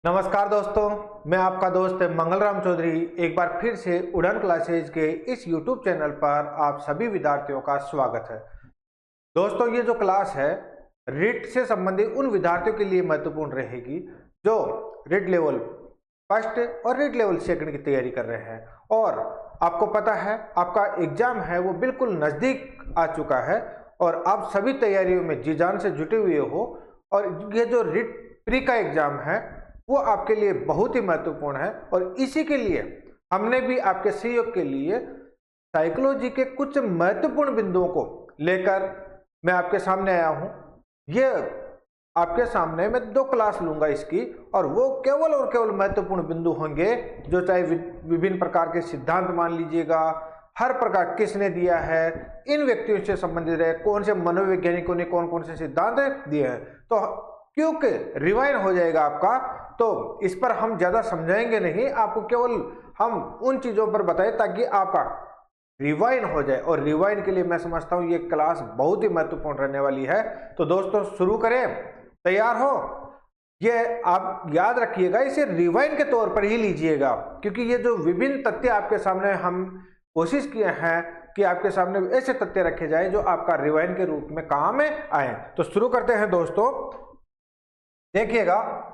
नमस्कार दोस्तों, मैं आपका दोस्त मंगलराम चौधरी एक बार फिर से उड़ान क्लासेज के इस YouTube चैनल पर आप सभी विद्यार्थियों का स्वागत है। दोस्तों, ये जो क्लास है रीट से संबंधित उन विद्यार्थियों के लिए महत्वपूर्ण रहेगी जो रीट लेवल फर्स्ट और रीट लेवल सेकंड की तैयारी कर रहे हैं। और आपको पता है आपका एग्जाम है वो बिल्कुल नज़दीक आ चुका है और आप सभी तैयारियों में जी जान से जुटे हुए हो। और ये जो रीट प्री का एग्जाम है वो आपके लिए बहुत ही महत्वपूर्ण है और इसी के लिए हमने भी आपके सहयोग के लिए साइकोलॉजी के कुछ महत्वपूर्ण बिंदुओं को लेकर मैं आपके सामने आया हूं। ये आपके सामने मैं 2 क्लास लूंगा इसकी, और वो केवल और केवल महत्वपूर्ण बिंदु होंगे जो चाहे विभिन्न प्रकार के सिद्धांत मान लीजिएगा, हर प्रकार किसने दिया है, इन व्यक्तियों से संबंधित है, कौन से मनोवैज्ञानिकों ने कौन कौन से सिद्धांत दिए हैं। तो क्योंकि रिवाइंड हो जाएगा आपका, तो इस पर हम ज्यादा समझाएंगे नहीं, आपको केवल हम उन चीजों पर बताएं ताकि आपका रिवाइंड हो जाए। और रिवाइंड के लिए मैं समझता हूं ये क्लास बहुत ही महत्वपूर्ण रहने वाली है। तो दोस्तों शुरू करें, तैयार हो? ये आप याद रखिएगा, इसे रिवाइंड के तौर पर ही लीजिएगा, क्योंकि ये जो विभिन्न तथ्य आपके सामने हम कोशिश किए हैं कि आपके सामने ऐसे तथ्य रखे जाए जो आपका रिवाइंड के रूप में काम में आए। तो शुरू करते हैं दोस्तों। देखिएगा,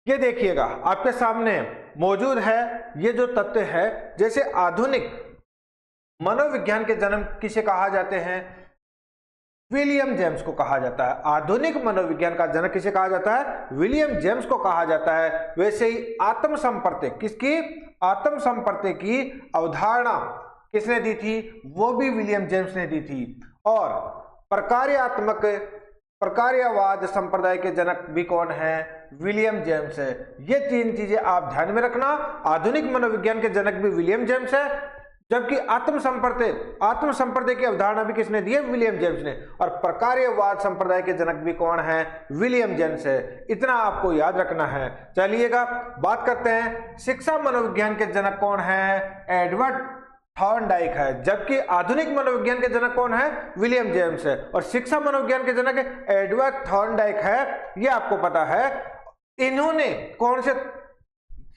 ये देखिएगा आपके सामने मौजूद है ये जो तथ्य है, जैसे आधुनिक मनोविज्ञान के जन्म किसे कहा जाते हैं? विलियम जेम्स को कहा जाता है। आधुनिक मनोविज्ञान का जनक किसे कहा जाता है? विलियम जेम्स को कहा जाता है। वैसे ही आत्म संपर्क, किसकी? आत्म संपर्क की अवधारणा किसने दी थी? वो भी विलियम जेम्स ने दी थी। और प्रकार्यवाद संप्रदाय के जनक भी कौन है? विलियम जेम्स है। ये 3 चीजें आप ध्यान में रखना। आधुनिक मनोविज्ञान के जनक भी विलियम जेम्स है, जबकि आत्म संप्रदाय की अवधारणा भी किसने दी है? विलियम जेम्स ने। और प्रकार्यवाद संप्रदाय के जनक भी कौन है? विलियम जेम्स है। इतना आपको याद रखना है। चलिएगा बात करते हैं, शिक्षा मनोविज्ञान के जनक कौन है? एडवर्ड थॉर्नडाइक है। जबकि आधुनिक मनोविज्ञान के जनक कौन है? विलियम जेम्स है। और शिक्षा मनोविज्ञान के जनक एडवर्ड थॉर्नडाइक है। ये आपको पता है। इन्होंने कौन से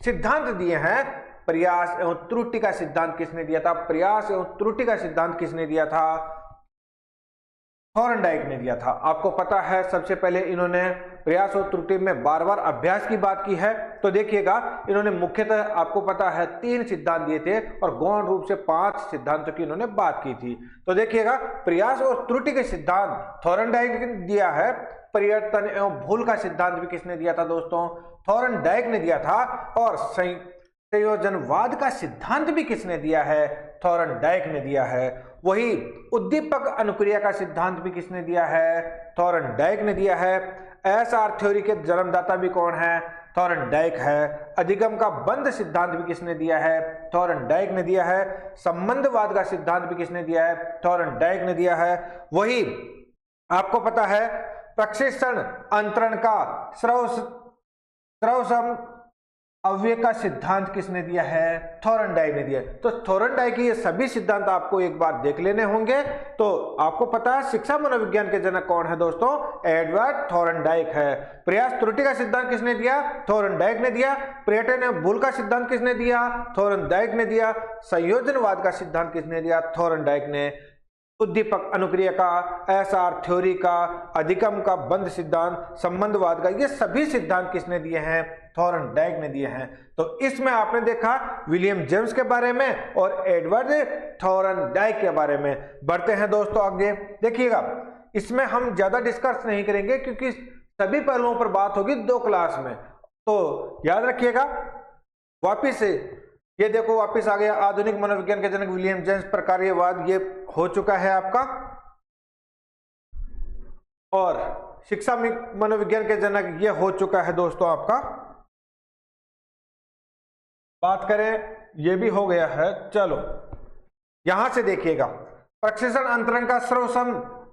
सिद्धांत दिए हैं? प्रयास एवं त्रुटि का सिद्धांत किसने दिया था? प्रयास एवं त्रुटि का सिद्धांत किसने दिया था? थॉर्नडाइक ने दिया था। आपको पता है सबसे पहले इन्होंने प्रयास और त्रुटि में बार बार अभ्यास की बात की है। तो देखिएगा, इन्होंने मुख्यतः आपको पता है 3 सिद्धांत दिए थे और गौण रूप से 5 सिद्धांतों की इन्होंने बात की थी। तो देखिएगा, प्रयास और त्रुटि के सिद्धांत थॉर्नडाइक ने दिया है। परिवर्तन एवं भूल का सिद्धांत भी किसने दिया था दोस्तों? थॉर्नडाइक ने दिया था। और संयोजनवाद का सिद्धांत भी किसने दिया है? थॉर्नडाइक ने दिया है। वही उद्दीपक अनुक्रिया का सिद्धांत भी किसने दिया है? थॉर्नडाइक ने दिया है। एसआर थ्योरी के जन्मदाता भी कौन है? थॉर्नडाइक है। अधिगम का बंध सिद्धांत भी किसने दिया है? थॉर्नडाइक ने दिया है। संबंधवाद का सिद्धांत भी किसने दिया है? थॉर्नडाइक ने दिया है। वही आपको पता है प्रक्षेपण अंतरण का स्रव अव्यय का सिद्धांत किसने दिया है? थॉर्नडाइक ने दिया। तो थॉर्नडाइक के ये सभी सिद्धांत आपको एक बार देख लेने होंगे। तो आपको पता है शिक्षा मनोविज्ञान के जनक कौन है दोस्तों? एडवर्ड थॉर्नडाइक है। प्रयास त्रुटि का सिद्धांत किसने दिया? थॉर्नडाइक ने दिया। पर्यटन एवं भूल का सिद्धांत किसने दिया? थॉर्नडाइक ने दिया। संयोजनवाद का सिद्धांत किसने दिया? थॉर्नडाइक ने। उद्दीपक अनुक्रिया का, एसआर थ्योरी का, अधिगम का बंध सिद्धांत, संबंधवाद का, ये सभी सिद्धांत किसने दिए हैं? थॉर्नडाइक ने दिए हैं। तो इसमें आपने देखा विलियम जेम्स के बारे में और एडवर्ड थॉर्नडाइक के बारे में। बढ़ते हैं दोस्तों आगे। देखिएगा, इसमें हम ज्यादा डिस्कस नहीं करेंगे क्योंकि सभी पहलुओं पर बात होगी 2 क्लास में। तो याद रखिएगा। वापिस ये देखो, वापिस आ गया आधुनिक मनोविज्ञान के जनक विलियम जेम्स, प्रकार्यवाद ये हो चुका है आपका। और शिक्षा मनोविज्ञान के जनक ये हो चुका है दोस्तों आपका। बात करें, ये भी हो गया है। चलो यहां से देखिएगा, प्रक्षेपण अंतरण का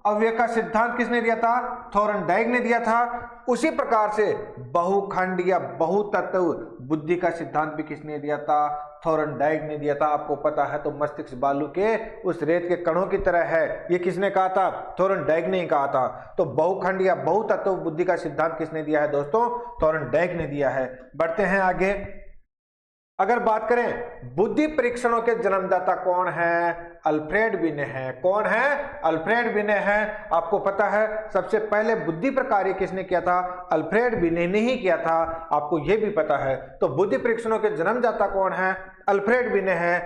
अव्यय का सिद्धांत किसने दिया था? थॉर्नडाइक ने दिया था। उसी प्रकार से बहुखंड या बहुतत्व बुद्धि का सिद्धांत भी किसने दिया था? थॉर्नडाइक ने दिया था। आपको पता है तो मस्तिष्क बालू के उस रेत के कणों की तरह है, ये किसने कहा था? थॉर्नडाइक ने कहा था। तो बहुखंड या बहुतत्व बुद्धि का सिद्धांत किसने दिया है दोस्तों? थॉर्नडाइक ने दिया है। बढ़ते हैं आगे। अगर बात करें बुद्धि परीक्षणों के जन्मदाता कौन है? अल्फ्रेड बिने है। कौन है? अल्फ्रेड बिने है। आपको पता है सबसे पहले बुद्धि पर कार्य किसने किया था? अल्फ्रेड बिने ने ही किया था। आपको यह भी पता है। तो बुद्धि परीक्षणों के जन्मदाता कौन है? अल्फ्रेड बिने है।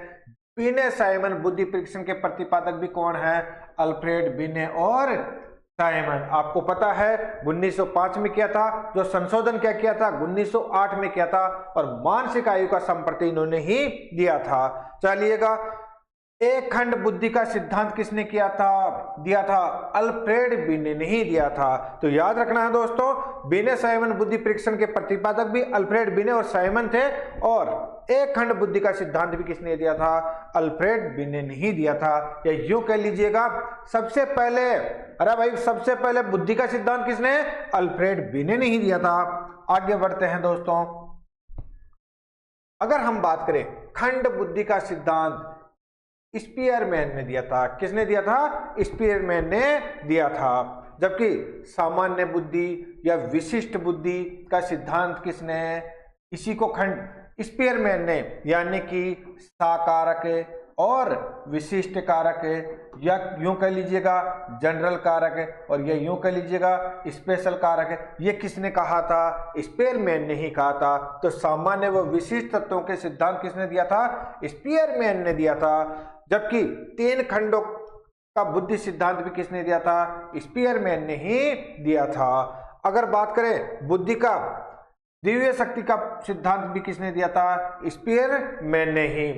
बिने साइमन बुद्धि परीक्षण के प्रतिपादक भी कौन है? अल्फ्रेड बिने और साइमन। आपको पता है 1905 में किया था। जो संशोधन क्या किया था? 1908 में किया था। और मानसिक आयु का संप्रति इन्होंने ही दिया था। चलिएगा, एक खंड बुद्धि का सिद्धांत किसने दिया था? अल्फ्रेड बिने ने ही दिया था। तो याद रखना है दोस्तों, बिने साइमन बुद्धि परीक्षण के प्रतिपादक भी अल्फ्रेड बिने और साइमन थे। और एक खंड बुद्धि का सिद्धांत भी किसने दिया था? अल्फ्रेड बिने ने ही दिया था। या यूं कह लीजिएगा सबसे पहले, अरे भाई सबसे पहले बुद्धि का सिद्धांत किसने? अल्फ्रेड बिने ने ही दिया था। आगे बढ़ते हैं दोस्तों। अगर हम बात करें खंड बुद्धि का सिद्धांत स्पीयरमैन ने दिया था। किसने दिया था? स्पीयरमैन ने दिया था। जबकि सामान्य बुद्धि या विशिष्ट बुद्धि का सिद्धांत किसने? इसी को खंड स्पीयरमैन ने, यानी कि साकारक और विशिष्ट कारक, या यूं कह लीजिएगा जनरल कारक, और ये यूं कह लीजिएगा स्पेशल कारक, ये किसने कहा था? स्पीयरमैन ने ही कहा था। तो सामान्य व विशिष्ट तत्वों के सिद्धांत किसने दिया था? स्पीयरमैन ने दिया था। जबकि तीन खंडों का बुद्धि सिद्धांत भी किसने दिया था? स्पीयरमैन ने ही दिया था। अगर बात करें बुद्धि का दिव्य शक्ति का सिद्धांत भी किसने दिया था? स्पीयरमैन ने ही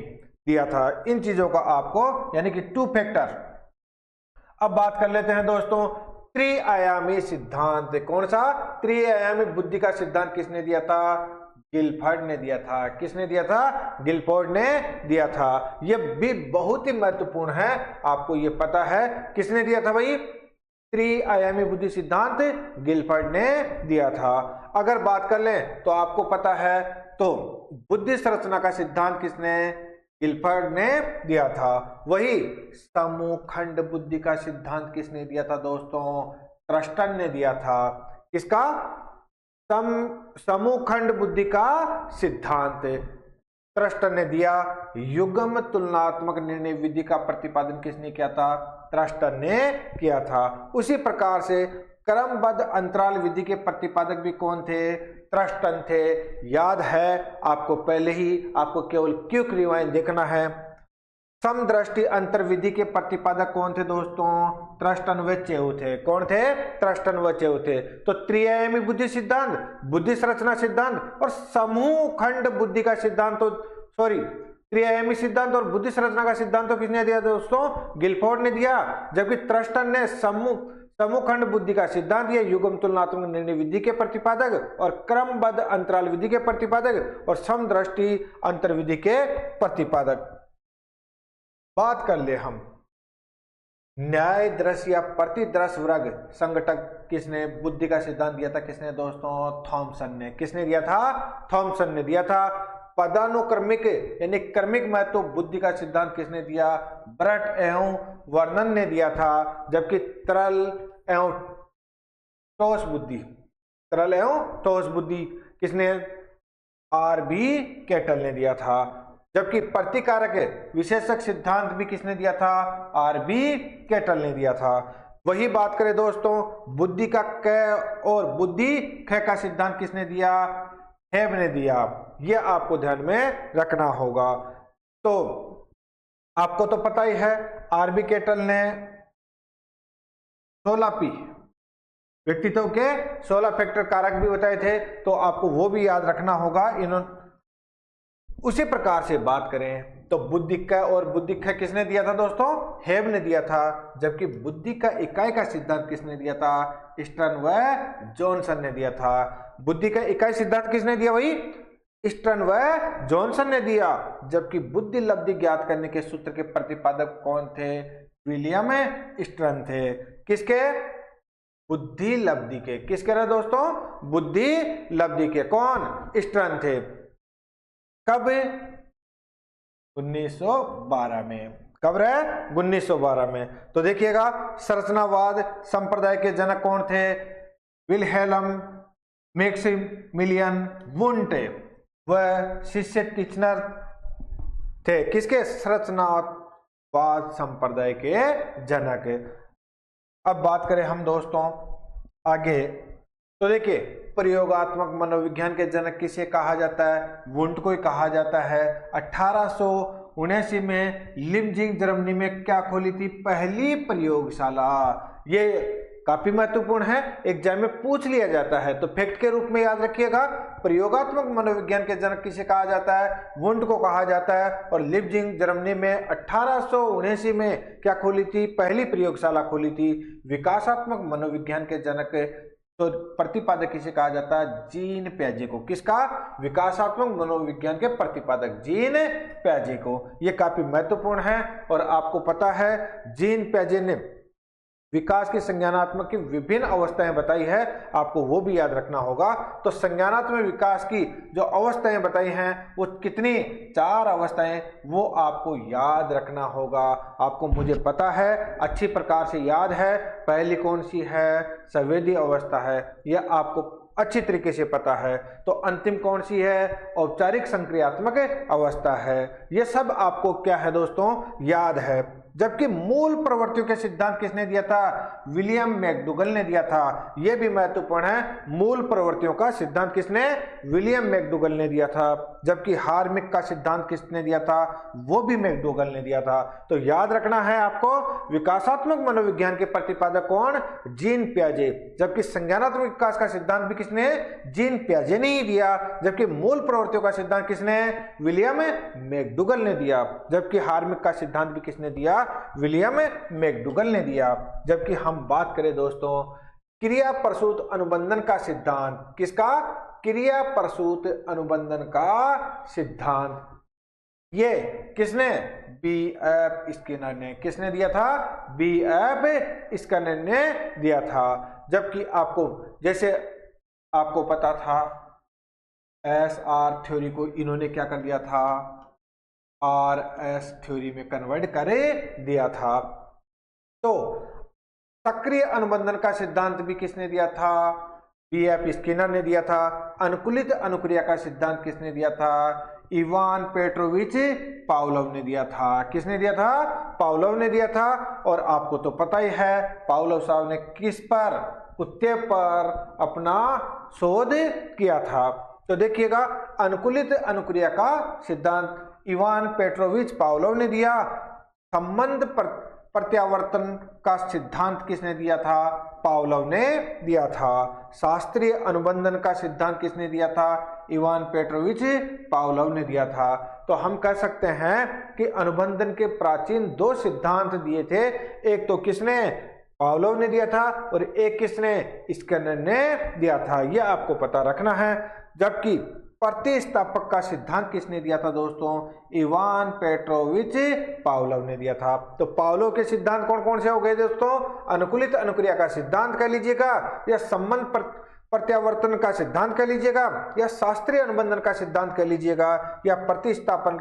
दिया था। इन चीजों का आपको, यानी कि टू फैक्टर। अब बात कर लेते हैं दोस्तों त्रिआयामी सिद्धांत। कौन सा? त्रिआयामी बुद्धि का सिद्धांत किसने दिया था? गिलफर्ड ने दिया था। किसने दिया था? गिलफोर्ड ने दिया था। यह भी बहुत ही महत्वपूर्ण है, आपको यह पता है। किसने दिया था भाई? त्रिआयामी बुद्धि सिद्धांत गिलफर्ड ने दिया था। अगर बात कर लें तो आपको पता है तो बुद्धि संरचना का सिद्धांत किसने? गिलफर्ड ने दिया था। वही समूह खंड बुद्धि का सिद्धांत किसने दिया था दोस्तों? क्रस्टन ने दिया था। किसका? समूह खंड बुद्धि का सिद्धांत क्रस्टन ने दिया। युग्म तुलनात्मक निर्णय विधि का प्रतिपादन किसने किया था? क्रस्टन ने किया था। उसी प्रकार से क्रमबद्ध अंतराल विधि के प्रतिपादक भी कौन थे? क्रस्टन थे। याद है आपको, पहले ही आपको केवल क्विक रिवाइंड देखना है। समदृष्टि अंतर विधि के प्रतिपादक कौन थे दोस्तों? क्रस्टन व चेउ थे। कौन थे? क्रस्टन व चेउ थे। तो त्रिआयामी बुद्धि सिद्धांत, बुद्धि संरचना सिद्धांत और समूह खंड बुद्धि का सिद्धांत, तो सॉरी त्रिआयामी सिद्धांत और बुद्धि संरचना का सिद्धांत तो किसने दिया दोस्तों? गिलफोर्ड ने दिया। जबकि क्रस्टन ने समूह खंड बुद्धि का सिद्धांत या युग्म तुलनात्मक निर्णय विधि के प्रतिपादक और क्रमबद्ध अंतराल विधि के प्रतिपादक और समदृष्टि अंतर विधि के प्रतिपादक। बात कर ले हम न्याय दृश्य या प्रतिदृश्य वर्ग संघटक किसने बुद्धि का सिद्धांत दिया था? किसने दोस्तों? थॉमसन ने। किसने दिया था? थॉमसन ने दिया था। पदानुक्रमिक यानी क्रमिक महत्व बुद्धि का सिद्धांत किसने दिया? ब्रट एवं वर्णन ने दिया था। जबकि तरल एवं ठोस बुद्धि, तरल एवं ठोस बुद्धि किसने? आर.बी. केटल ने दिया था। जबकि प्रतिकारक विशेषक सिद्धांत भी किसने दिया था? आर.बी. केटल ने दिया था। वही बात करें दोस्तों बुद्धि का क और बुद्धि ख का सिद्धांत किसने दिया? हेब ने दिया। यह आपको ध्यान में रखना होगा। तो आपको तो पता ही है आर.बी. केटल ने 16P व्यक्तित्व के 16 फैक्टर कारक भी बताए थे, तो आपको वो भी याद रखना होगा। इन्होंने उसी प्रकार से बात करें तो बुद्धि का और बुद्धि ख किसने दिया था दोस्तों? हेब ने दिया था। जबकि बुद्धि का इकाई का सिद्धांत किसने दिया था? स्टर्न व जॉनसन ने दिया था। बुद्धि का इकाई सिद्धांत किसने दिया भाई? स्टर्न व जॉनसन ने दिया। जबकि बुद्धि लब्धि ज्ञात करने के सूत्र के प्रतिपादक कौन थे? विलियम स्टर्न थे। किसके? बुद्धि लब्धि के। किसके रहे दोस्तों? बुद्धि लब्धि के। कौन? स्टर्न थे। कब? 1912 में। कब रहे? 1912 में। तो देखिएगा, संरचनावाद संप्रदाय के जनक कौन थे? विल्हेल्म मैक्सिमिलियन वुंट वह शिष्य टीचनर थे। किसके? संरचनावाद संप्रदाय के जनक। अब बात करें हम दोस्तों आगे, तो देखिए प्रयोगात्मक मनोविज्ञान के जनक किसे कहा जाता है? वुंट को ही कहा जाता है। 1879 में लिपजिग जर्मनी में क्या खोली थी? पहली प्रयोगशाला। ये काफी महत्वपूर्ण है, एग्जाम में पूछ लिया जाता है, तो फैक्ट के रूप में याद रखिएगा। प्रयोगात्मक मनोविज्ञान के जनक किसे कहा जाता है? वुंट को कहा जाता है। और लिपजिग जर्मनी में 1879 में क्या खोली थी? पहली प्रयोगशाला खोली थी। विकासात्मक मनोविज्ञान के जनक तो प्रतिपादक किसे कहा जाता है? जीन पियाजे को। किसका? विकासात्मक मनोविज्ञान के प्रतिपादक जीन पियाजे को। यह काफी महत्वपूर्ण है और आपको पता है जीन पियाजे ने विकास की संज्ञानात्मक की विभिन्न अवस्थाएं बताई है, आपको वो भी याद रखना होगा। तो संज्ञानात्मक विकास की जो अवस्थाएं बताई हैं वो कितनी? 4 अवस्थाएं, वो आपको याद रखना होगा। आपको मुझे पता है, अच्छी प्रकार से याद है। पहली कौन सी है? संवेदी अवस्था है, यह आपको अच्छी तरीके से पता है। तो अंतिम कौन सी है? औपचारिक संक्रियात्मक अवस्था है। ये सब आपको क्या है दोस्तों? याद है। जबकि मूल प्रवृत्तियों के सिद्धांत किसने दिया था? विलियम मैकडूगल ने दिया था। यह भी महत्वपूर्ण है, मूल प्रवृत्तियों का सिद्धांत किसने? विलियम मैकडूगल ने दिया था। जबकि हार्मिक का सिद्धांत किसने दिया था? वो भी मैकडूगल ने दिया था। तो याद रखना है आपको, विकासात्मक मनोविज्ञान के प्रतिपादक कौन? जीन पियाजे। जबकि संज्ञानात्मक विकास का सिद्धांत भी किसने? जीन पियाजे ने ही दिया। जबकि मूल प्रवृत्तियों का सिद्धांत किसने? विलियम मैकडूगल ने दिया। जबकि हार्मिक का सिद्धांत भी किसने दिया? विलियम मैकडूगल ने दिया। जबकि हम बात करें दोस्तों क्रिया प्रसूत अनुबंधन का सिद्धांत, किसका? क्रिया प्रसूत अनुबंधन का सिद्धांत, ये किसने? B.F. स्किनर ने। किसने दिया था? B.F. स्किनर ने दिया था। जबकि आपको, जैसे आपको पता था SR थ्योरी को इन्होंने क्या कर दिया था? RS थ्योरी में कन्वर्ट कर दिया था। तो सक्रिय अनुबंधन का सिद्धांत भी किसने दिया था? B.F. स्किनर ने दिया था। अनुकूलित अनुक्रिया का सिद्धांत किसने दिया था? इवान पेट्रोविच पावलोव ने दिया था। किसने दिया था? पावलोव ने दिया था। और आपको तो पता ही है पावलोव साहब ने किस पर? कुत्ते पर अपना शोध किया था। तो देखिएगा, अनुकूलित अनुक्रिया का सिद्धांत इवान पेट्रोविच पावलोव ने दिया। संबंध प्रत्यावर्तन का सिद्धांत किसने दिया था? पावलोव ने दिया था। शास्त्रीय अनुबंधन का सिद्धांत किसने दिया था? इवान पेट्रोविच पावलोव ने दिया था। तो हम कह सकते हैं कि अनुबंधन के प्राचीन 2 सिद्धांत दिए थे। एक तो किसने? पावलोव ने दिया था, और एक किसने? स्किनर ने दिया था। यह आपको पता रखना है। जबकि प्रतिस्थापक का सिद्धांत किसने दिया था दोस्तों? इवान पेट्रोविच पावलोव ने दिया था। तो पावलोव के सिद्धांत कौन कौन से हो गए दोस्तों? अनुकूलित अनुक्रिया का सिद्धांत कह लीजिएगा, या संबंध प्रत्यावर्तन का सिद्धांत कह लीजिएगा, या शास्त्रीय अनुबंधन का सिद्धांत कह लीजिएगा, या प्रतिस्थापन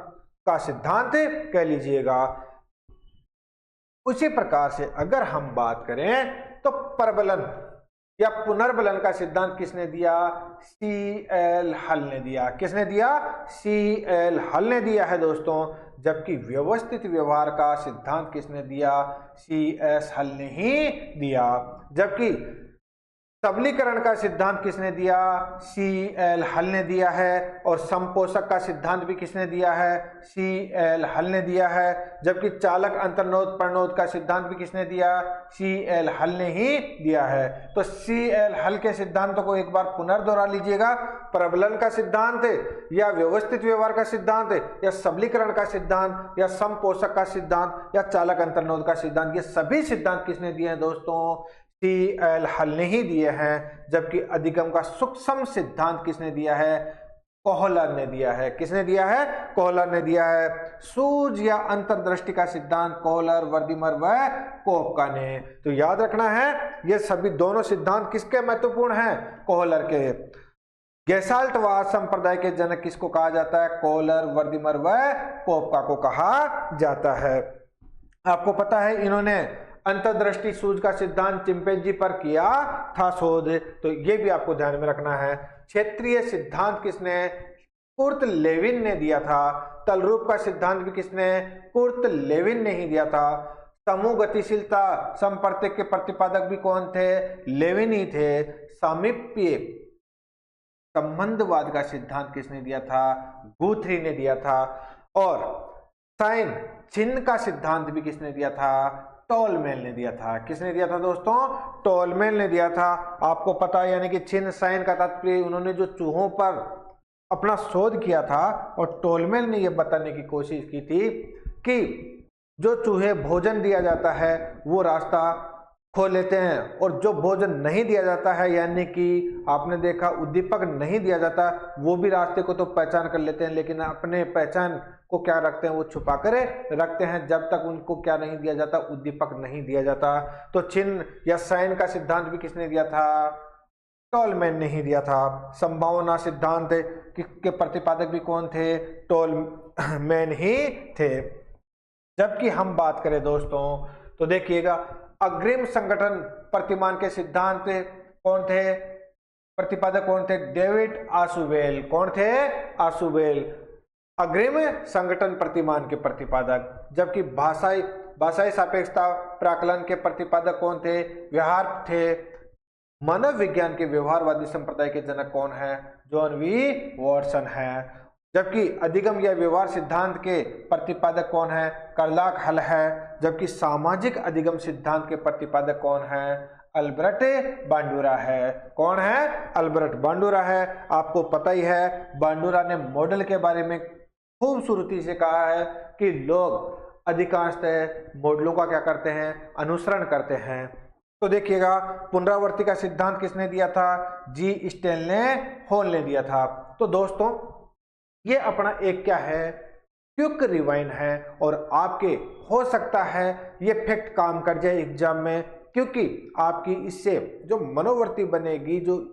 का सिद्धांत कह लीजिएगा। उसी प्रकार से अगर हम बात करें तो प्रबलन या पुनर्बलन का सिद्धांत किसने दिया? C.L. हल ने दिया। किसने दिया? C.L. हल ने दिया है दोस्तों। जबकि व्यवस्थित व्यवहार का सिद्धांत किसने दिया? C.S. हल ने ही दिया। जबकि सबलीकरण का सिद्धांत किसने दिया? C.L. हल ने दिया है। और संपोषक का सिद्धांत भी किसने दिया है? C.L. हल ने दिया है। जबकि चालक अंतर्नोद परनोद का सिद्धांत भी किसने दिया? C.L. हल ने ही दिया है। तो C.L. हल के सिद्धांतों को एक बार पुनर्दोहरा लीजिएगा। प्रबलन का सिद्धांत, या व्यवस्थित व्यवहार का सिद्धांत, या सबलीकरण का सिद्धांत, या संपोषक का सिद्धांत, या चालक अंतर्नोद का सिद्धांत, ये सभी सिद्धांत किसने दिए हैं दोस्तों? C.L. हल ने ही दिए हैं। जबकि अधिगम का सूक्ष्म सिद्धांत किसने दिया है? कोहलर ने दिया है। किसने दिया है? कोहलर ने दिया है। सूझ या अंतर्दृष्टि का सिद्धांत कोहलर, वर्दीमर व कोपका ने। तो याद रखना है ये सभी दोनों सिद्धांत किसके महत्वपूर्ण हैं? कोहलर के। गेस्टाल्टवाद संप्रदाय के जनक किसको कहा जाता है? कोहलर, वर्दीमर व कोपका को कहा जाता है। आपको पता है इन्होंने अंतर्दृष्टि सूझ का सिद्धांत चिंपैंजी पर किया था शोध, तो ये भी आपको ध्यान में रखना है। क्षेत्रीय सिद्धांत किसने? कुर्ट लेविन ने दिया था। तलरूप का सिद्धांत भी किसने? कुर्ट लेविन ने ही दिया था। समूह गतिशीलता संपर्तक के प्रतिपादक भी कौन थे? लेविन ही थे। सामीप्य संबंधवाद का सिद्धांत किसने दिया था? गुथ्री ने दिया था। और साइन चिन्ह का सिद्धांत भी किसने दिया था? टोलमेल ने दिया था। किसने दिया था दोस्तों? टोलमेल ने दिया था। आपको पता है यानी कि चिन्ह साइन का तात्पर्य उन्होंने जो चूहों पर अपना शोध किया था और टोलमेल ने यह बताने की कोशिश की थी कि जो चूहे भोजन दिया जाता है वो रास्ता खो लेते हैं और जो भोजन नहीं दिया जाता है यानी कि आपने देखा उद्दीपक नहीं दिया जाता वो भी रास्ते को तो पहचान कर लेते हैं, लेकिन अपने पहचान को क्या रखते हैं? वो छुपा कर रखते हैं जब तक उनको क्या नहीं दिया जाता? उद्दीपक नहीं दिया जाता। तो चिन्ह या साइन का सिद्धांत भी किसने दिया था? टोलमैन ने ही दिया था। संभावना सिद्धांत के प्रतिपादक भी कौन थे? टोलमैन ही थे। जबकि हम बात करें दोस्तों तो देखिएगा अग्रिम संगठन प्रतिमान के सिद्धांत कौन थे? प्रतिपादक कौन थे? डेविड आशुबेल। कौन थे? आशुबेल अग्रिम संगठन प्रतिमान के प्रतिपादक। जबकि भाषाई सापेक्षता प्राकलन के प्रतिपादक कौन थे? व्यवहार थे। मानव विज्ञान के व्यवहारवादी संप्रदाय के जनक कौन है? जॉन वी वॉटसन है। जबकि अधिगम या व्यवहार सिद्धांत के प्रतिपादक कौन है? कार्लाक हल है। जबकि सामाजिक अधिगम सिद्धांत के प्रतिपादक कौन है? अल्बर्ट बांडुरा है। कौन है? अल्बर्ट बांडुरा है। आपको पता ही है बांडुरा ने मॉडल के बारे में खूबसूरती से कहा है कि लोग अधिकांशतः मॉडलों का क्या करते हैं? अनुसरण करते हैं। तो देखिएगा पुनरावृत्ति का सिद्धांत किसने दिया था? जी स्टेनले हॉल ने दिया था। तो दोस्तों ये अपना एक क्या है? क्विक रिवाइंड है और आपके हो सकता है ये फैक्ट काम कर जाए एग्जाम में, क्योंकि आपकी इससे जो मनोवृत्ति बनेगी, जो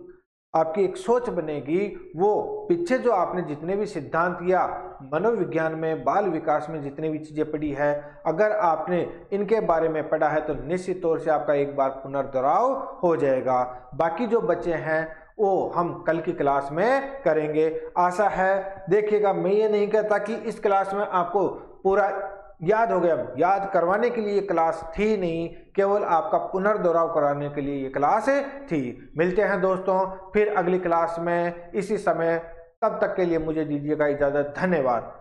आपकी एक सोच बनेगी, वो पीछे जो आपने जितने भी सिद्धांत या मनोविज्ञान में बाल विकास में जितने भी चीजें पढ़ी है, अगर आपने इनके बारे में पढ़ा है तो निश्चित तौर से आपका एक बार पुनर्दोहराव हो जाएगा। बाकी जो बच्चे हैं वो हम कल की क्लास में करेंगे। आशा है देखिएगा, मैं ये नहीं कहता कि इस क्लास में आपको पूरा याद हो गया। याद करवाने के लिए क्लास थी नहीं, केवल आपका पुनर्दोहराव कराने के लिए ये क्लास थी। मिलते हैं दोस्तों फिर अगली क्लास में इसी समय। तब तक के लिए मुझे दीजिएगा इजाजत। धन्यवाद।